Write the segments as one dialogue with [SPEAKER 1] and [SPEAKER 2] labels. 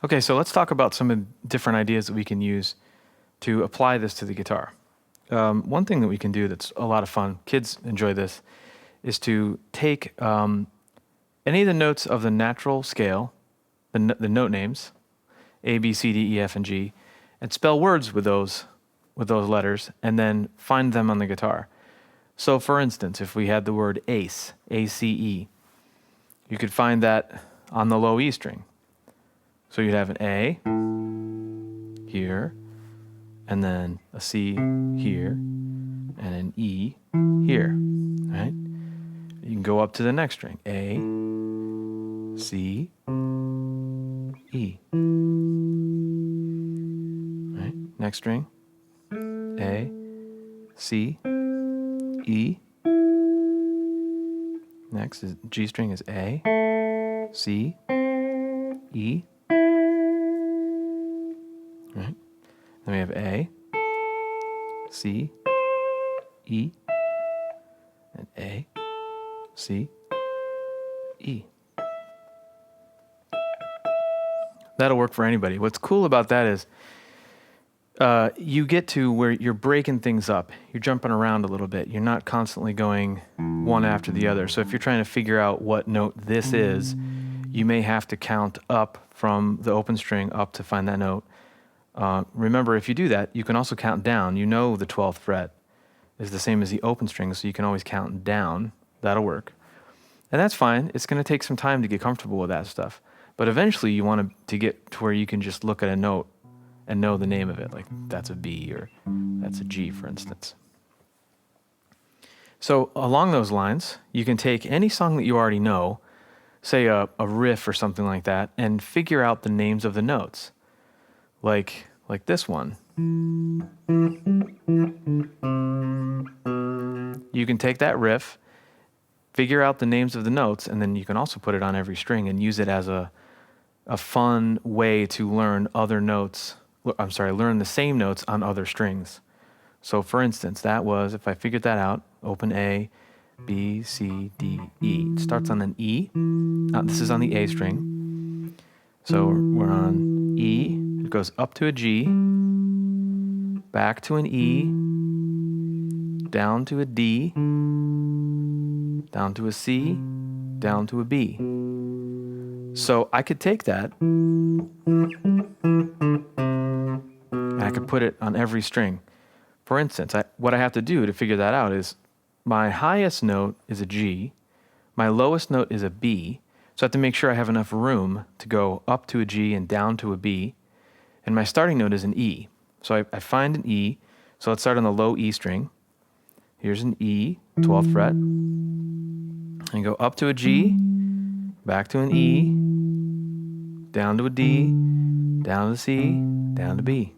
[SPEAKER 1] Okay, so let's talk about some of the different ideas that we can use to apply this to the guitar. One thing that we can do that's a lot of fun, kids enjoy this, is to take any of the notes of the natural scale, the note names, A, B, C, D, E, F, and G, and spell words with those letters, and then find them on the guitar. So for instance, if we had the word ace, A-C-E, you could find that on the low E string. So you'd have an A here, and then a C here, and an E here, right? You can go up to the next string, A, C, E. Right? Next string, A, C, E. Next is G string is A, C, E. Right? Then we have A, C, E, and A, C, E. That'll work for anybody. What's cool about that is you get to where you're breaking things up. You're jumping around a little bit. You're not constantly going one after the other. So if you're trying to figure out what note this is, you may have to count up from the open string up to find that note. Remember, if you do that, you can also count down. You know the 12th fret is the same as the open string, so you can always count down. That'll work. And that's fine. It's going to take some time to get comfortable with that stuff. But eventually you want to get to where you can just look at a note and know the name of it, like that's a B or that's a G, for instance. So along those lines, you can take any song that you already know, say a riff or something like that, and figure out the names of the notes. Like this one. You can take that riff, figure out the names of the notes, and then you can also put it on every string and use it as a fun way to learn other notes. Learn the same notes on other strings. So for instance, that was, if I figured that out, open A, B, C, D, E. It starts on an E. This is on the A string. So we're on E. It goes up to a G, back to an E, down to a D, down to a C, down to a B. So I could take that and I could put it on every string. For instance, what I have to do to figure that out is my highest note is a G, my lowest note is a B, so I have to make sure I have enough room to go up to a G and down to a B, and my starting note is an E. So I find an E, so let's start on the low E string. Here's an E, 12th fret, and go up to a G, back to an E, down to a D, down to C, down to B.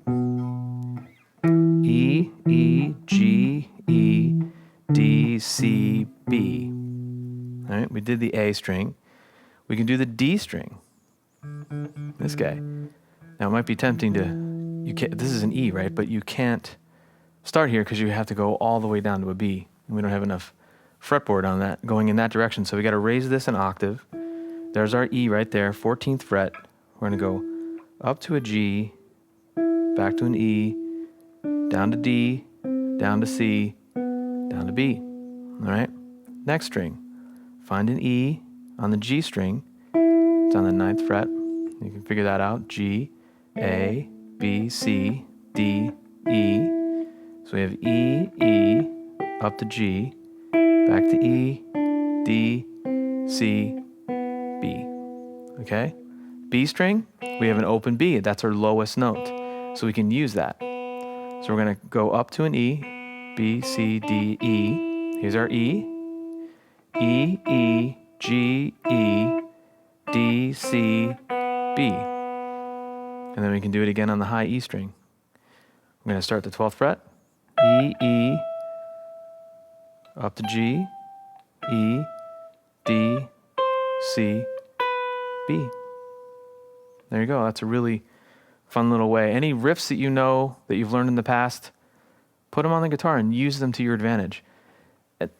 [SPEAKER 1] E, E, G, E, D, C, B. All right, we did the A string. We can do the D string. This guy. Now it might be tempting this is an E, right? But you can't start here because you have to go all the way down to a B. And we don't have enough fretboard on that going in that direction. So we got to raise this an octave. There's our E right there, 14th fret. We're going to go up to a G, back to an E, down to D, down to C, down to B. All right? Next string. Find an E on the G string. It's on the 9th fret. You can figure that out. G, A, B, C, D, E. So we have E, E, up to G, back to E, D, C, B. Okay? B string, we have an open B. That's our lowest note. So we can use that. So we're going to go up to an E, B, C, D, E. Here's our E. E, E, G, E, D, C, B. And then we can do it again on the high E string. I'm going to start the 12th fret. E, E, up to G, E, D, C, B. There you go. That's a really fun little way. Any riffs that you know that you've learned in the past, put them on the guitar and use them to your advantage.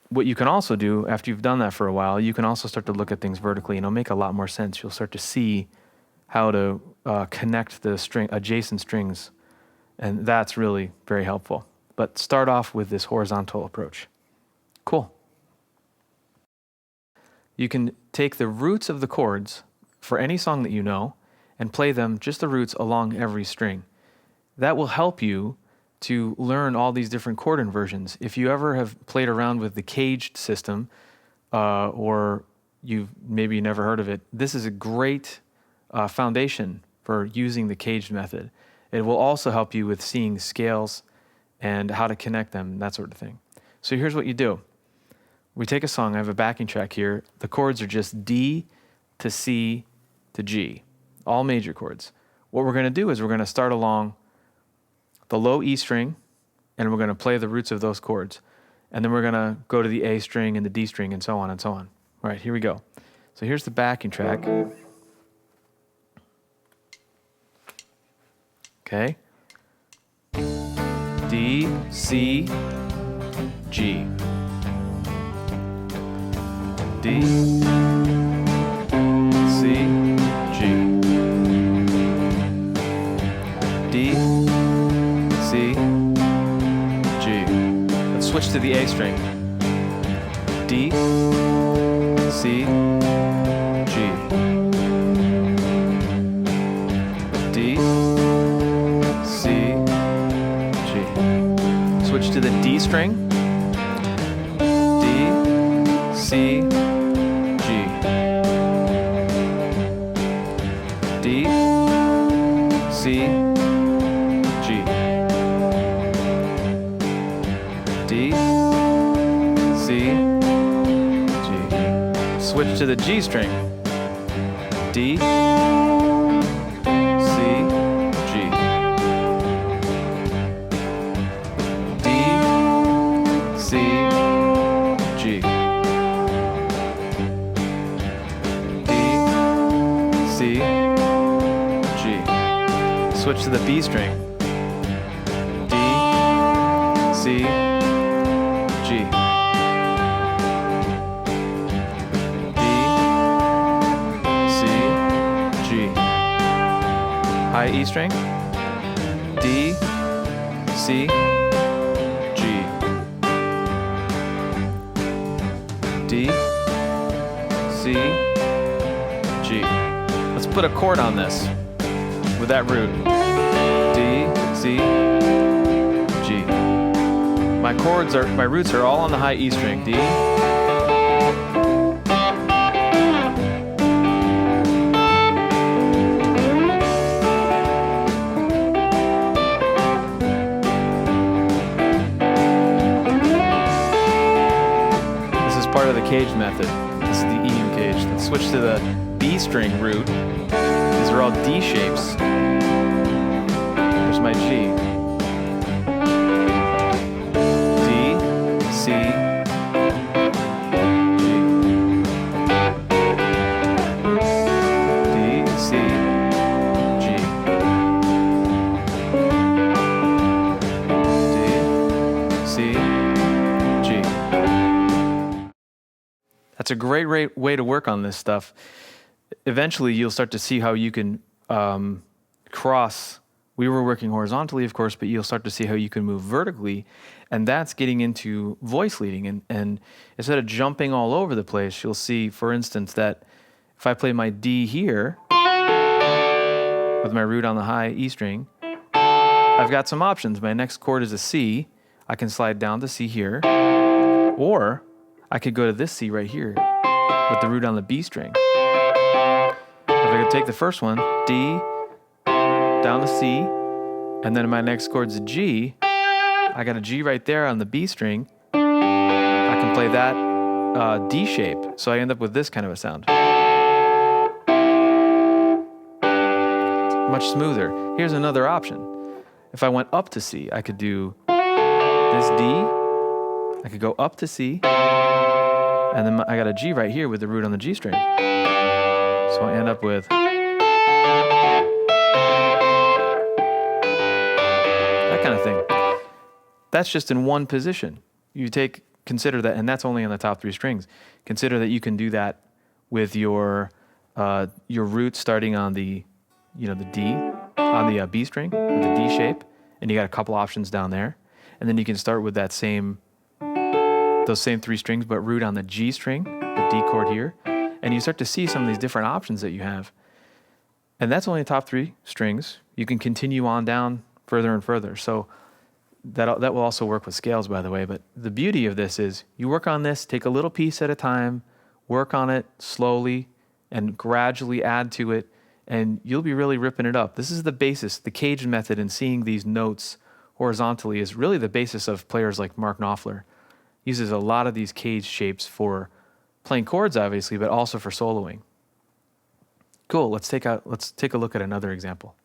[SPEAKER 1] What you can also do after you've done that for a while, you can also start to look at things vertically, and it'll make a lot more sense. You'll start to see how to connect the adjacent strings, and that's really very helpful. But start off with this horizontal approach. Cool. You can take the roots of the chords for any song that you know and play them, just the roots, along every string. That will help you to learn all these different chord inversions. If you ever have played around with the caged system, or you've maybe never heard of it, this is a great foundation for using the caged method. It will also help you with seeing scales and how to connect them, that sort of thing. So here's what you do. We take a song, I have a backing track here. The chords are just D to C to G, all major chords. What we're going to do is we're going to start along the low E string, and we're going to play the roots of those chords. And then we're going to go to the A string and the D string and so on and so on. All right, here we go. So here's the backing track. Okay. D, C, G. D, C, G. D, C, G. Let's switch to the A string. D, C, G. D, C, G. Switch to the D string. D, C, G. D, C, G. D, C, G. Switch to the G string. D, C, G. D, C, G. D, C, G. Switch to the B string. D, C, G. D, C, G. High E string. D, C, G. D, C, G. Let's put a chord on this with that root. D, C, G. My roots are all on the high E string. D. This is part of the cage method. This is the EM cage. Let's switch to the B string root. These are all D shapes. Here's my G. D, C, G. D, C, G. D, C, G. That's a great way to work on this stuff. Eventually, you'll start to see how you can cross. We were working horizontally, of course, but you'll start to see how you can move vertically, and that's getting into voice leading. And instead of jumping all over the place, you'll see, for instance, that if I play my D here with my root on the high E string, I've got some options. My next chord is a C. I can slide down to C here, or I could go to this C right here with the root on the B string. If I could take the first one, D, down to C, and then my next chord's a G, I got a G right there on the B string. I can play that D shape, so I end up with this kind of a sound. Much smoother. Here's another option. If I went up to C, I could do this D, I could go up to C, and then I got a G right here with the root on the G string. So I end up with that kind of thing. That's just in one position. Consider that, and that's only on the top three strings. Consider that you can do that with your root starting on the the D on the B string with the D shape, and you got a couple options down there. And then you can start with those same 3 strings, but root on the G string, the D chord here, and you start to see some of these different options that you have. And that's only the top 3 strings. You can continue on down further and further. So that will also work with scales, by the way. But the beauty of this is you work on this, take a little piece at a time, work on it slowly, and gradually add to it, and you'll be really ripping it up. This is the basis. The cage method and seeing these notes horizontally is really the basis of players like Mark Knopfler. He uses a lot of these cage shapes for playing chords, obviously, but also for soloing. Cool, let's take a look at another example.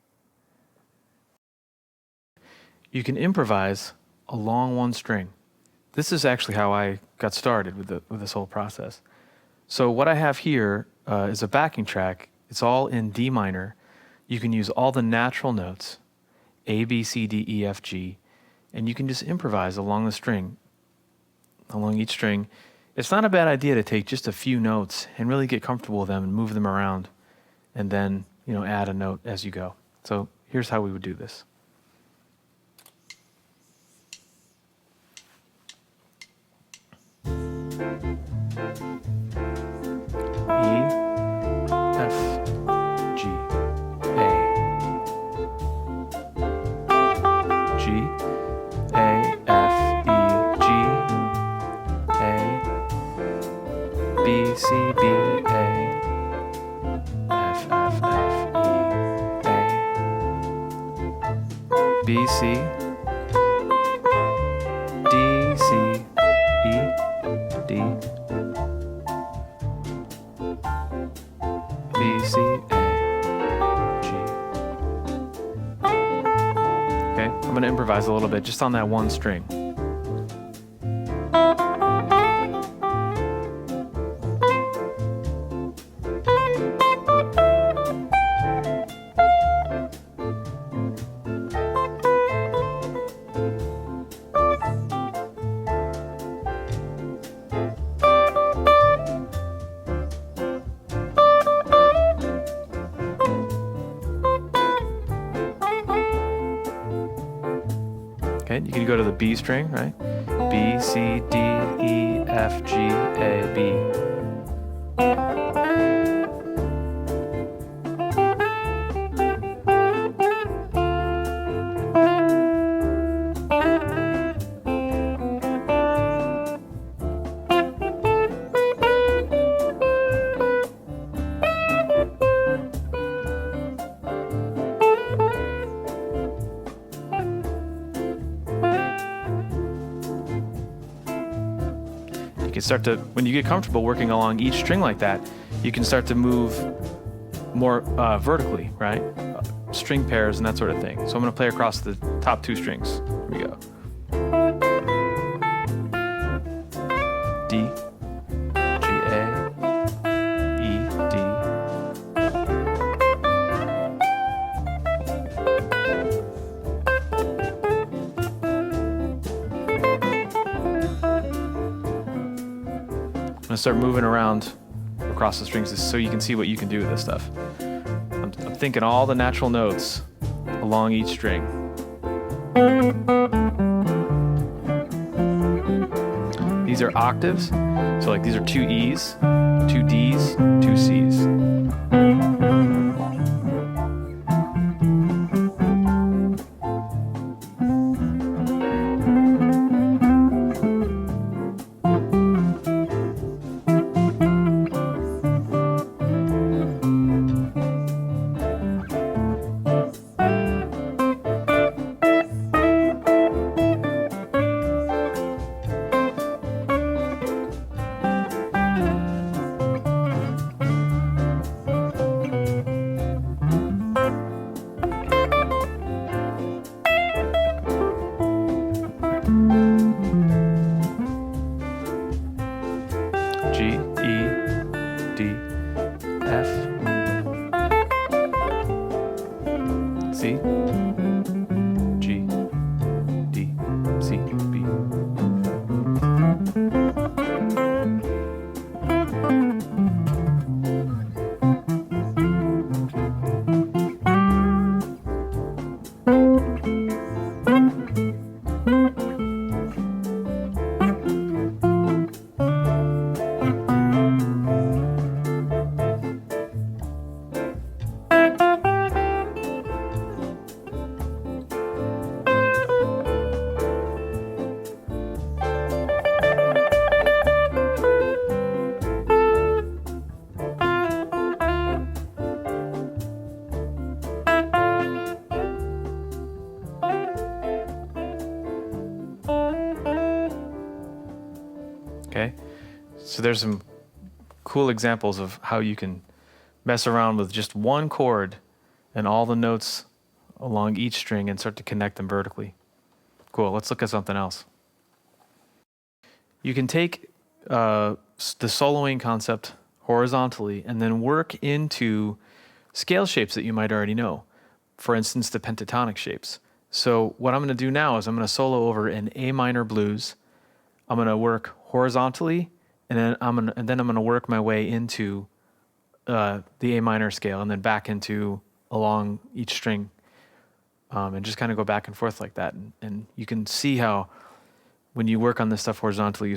[SPEAKER 1] You can improvise along one string. This is actually how I got started with this whole process. So what I have here is a backing track. It's all in D minor. You can use all the natural notes, A, B, C, D, E, F, G, and you can just improvise along the string, along each string. It's not a bad idea to take just a few notes and really get comfortable with them and move them around, and then add a note as you go. So here's how we would do this. C, B, A, F, F, F, E, A, B, C, D, C, E, D, B, C, A, G. Okay, I'm going to improvise a little bit just on that one string. Okay, you can go to the B string, right? B, C, D, E, F, G, A, B. You can start to, when you get comfortable working along each string like that, you can start to move more vertically, right? String pairs and that sort of thing. So I'm going to play across the top 2 strings. Here we go. D, G, A, E, D. I'm going to start moving around across the strings so you can see what you can do with this stuff. I'm thinking all the natural notes along each string. These are octaves, so like these are 2 E's, 2 D's, 2 C's. G, E, D, F, C, G, D, C, B. So there's some cool examples of how you can mess around with just one chord and all the notes along each string and start to connect them vertically. Cool, let's look at something else. You can take the soloing concept horizontally and then work into scale shapes that you might already know. For instance, the pentatonic shapes. So what I'm going to do now is I'm going to solo over an A minor blues. I'm going to work horizontally, and then I'm going to work my way into the A minor scale, and then back into along each string, and just kind of go back and forth like that. And you can see how when you work on this stuff horizontally,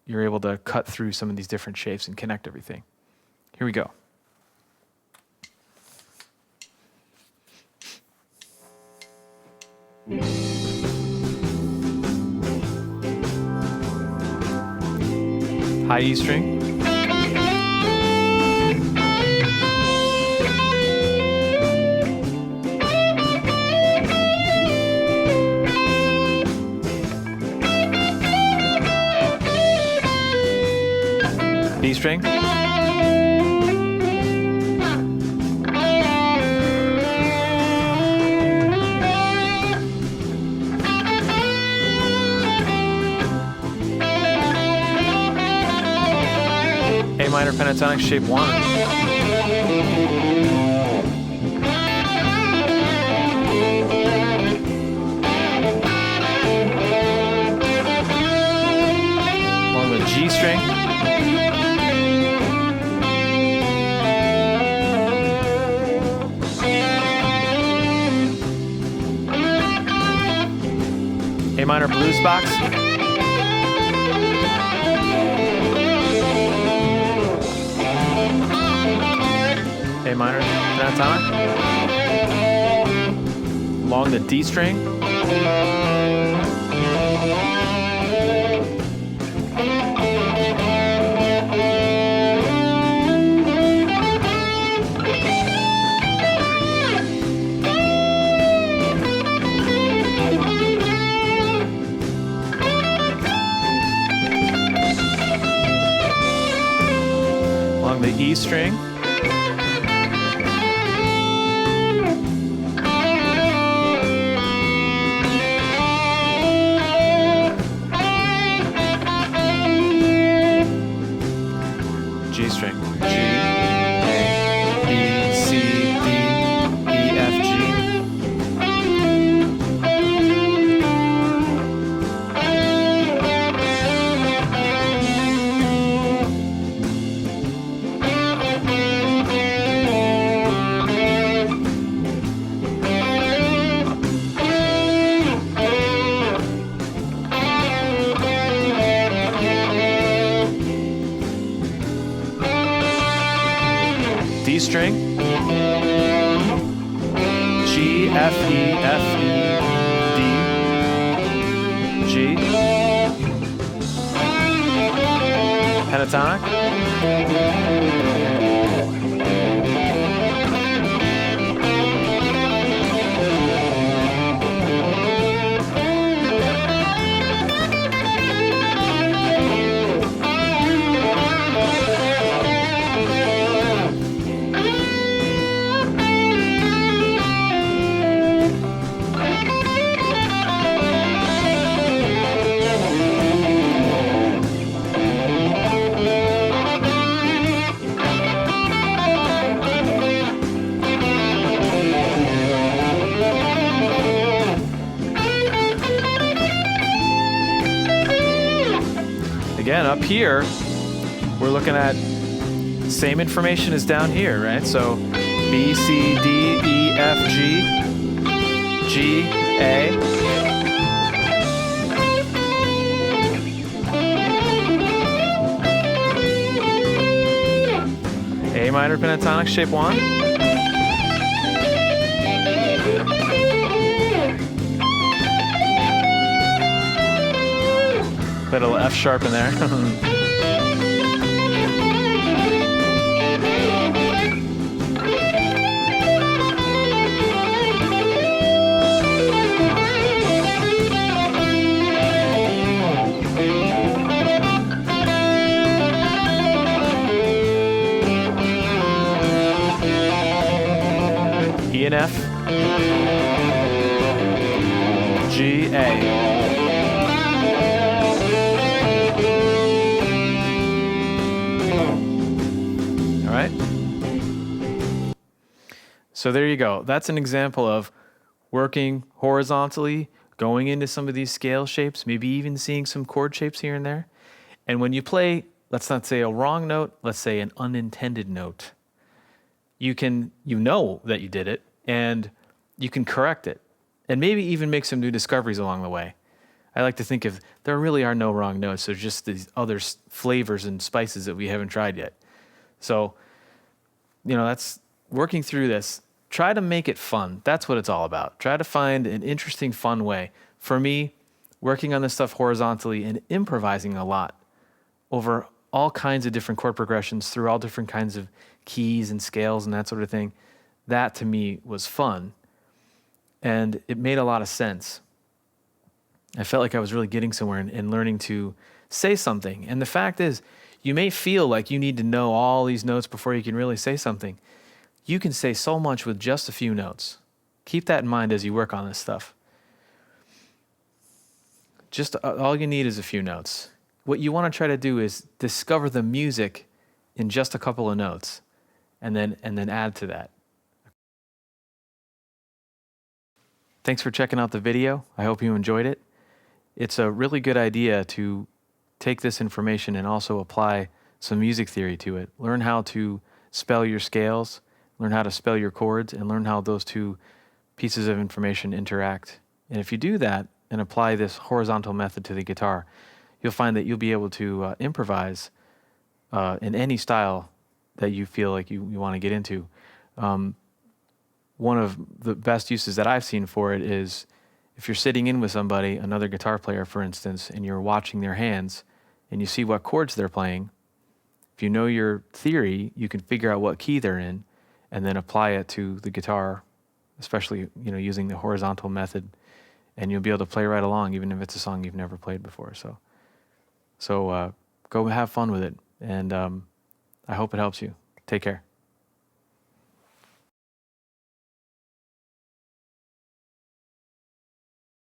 [SPEAKER 1] you're able to cut through some of these different shapes and connect everything. Here we go. High E string. D string. A minor pentatonic shape 1. Along with G string. A minor blues box. A minor pentatonic. Along the D string. Along the E string. G string. G, A, B, C, D, E, F, G. D string, G, F, E, F, E, D, G, pentatonic, Again, up here, we're looking at same information as down here, right? So B, C, D, E, F, G, G, A. A minor pentatonic shape 1. Little F sharp in there. and F, G, A. All right? So there you go. That's an example of working horizontally, going into some of these scale shapes, maybe even seeing some chord shapes here and there. And when you play, let's not say a wrong note, let's say an unintended note, you know that you did it, and you can correct it, and maybe even make some new discoveries along the way. I like to think of there really are no wrong notes. There's just these other flavors and spices that we haven't tried yet. So, that's working through this. Try to make it fun. That's what it's all about. Try to find an interesting, fun way. For me, working on this stuff horizontally and improvising a lot over all kinds of different chord progressions through all different kinds of keys and scales and that sort of thing, that to me was fun. And it made a lot of sense. I felt like I was really getting somewhere and learning to say something. And the fact is, you may feel like you need to know all these notes before you can really say something. You can say so much with just a few notes. Keep that in mind as you work on this stuff. Just all you need is a few notes. What you want to try to do is discover the music in just a couple of notes and then add to that. Thanks for checking out the video. I hope you enjoyed it. It's a really good idea to take this information and also apply some music theory to it. Learn how to spell your scales, learn how to spell your chords, and learn how those two pieces of information interact. And if you do that and apply this horizontal method to the guitar, you'll find that you'll be able to improvise in any style that you feel like you want to get into. One of the best uses that I've seen for it is if you're sitting in with somebody, another guitar player, for instance, and you're watching their hands and you see what chords they're playing. If you know your theory, you can figure out what key they're in and then apply it to the guitar, especially, using the horizontal method, and you'll be able to play right along, even if it's a song you've never played before. So go have fun with it, and I hope it helps you. Take care.